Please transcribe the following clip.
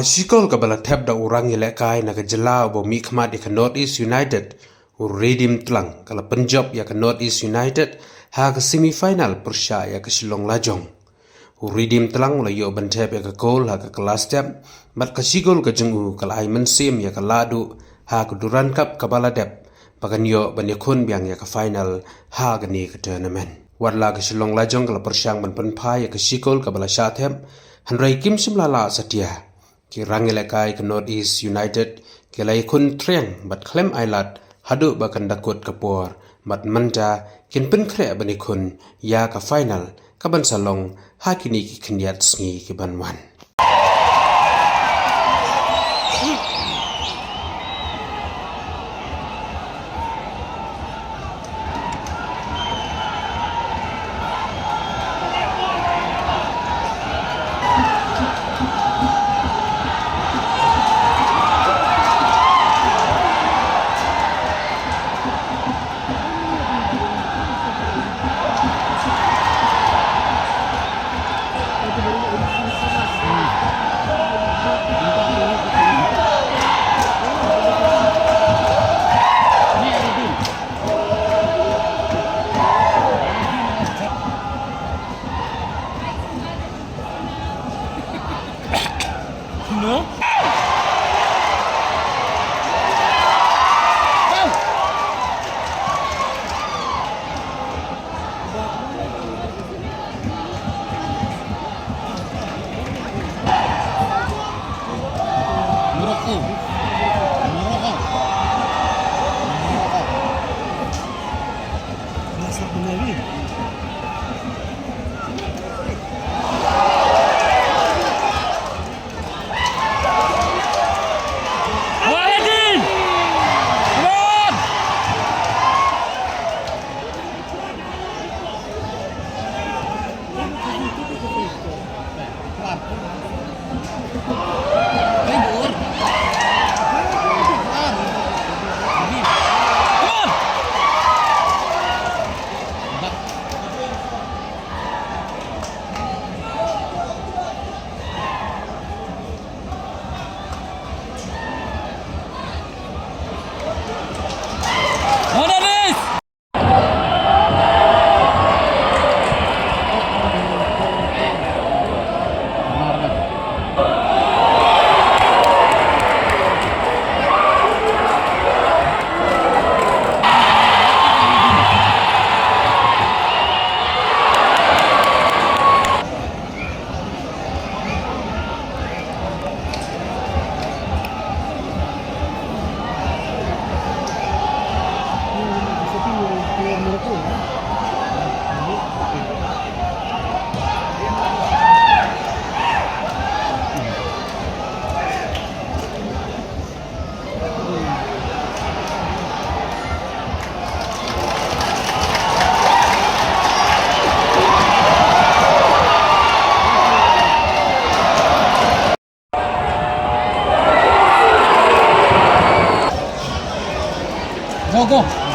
Shikol kabala tap da urang kai na kajala bo mi khmat ka North East United Redeem Tlang kala Punjab ya ka North East United ha ka semi-final persya ya ka Kol Lajong. Redeem Tlang la yo ban tap ya ka Kol ha ka kelas tap mat ka Shikol ka jengu kala ai mensim ya ka ladu ha ka Durand Cup kabala dep bagan yo ban yakun biang ya ka final ha ka ni ka tournament. Wadla ka Kol Lajong kala persyang ban penpa ya ka Shikol kabala syatem hanrai kim simlala satia. Ki rangilekai ke North East United kilai kun triang bat klem ailat hadu bakan dakut kapor mat manja kin pen kre bani kun ya ka final kaban salong hakini ki kniat sngi ki banwan. No? Go, go.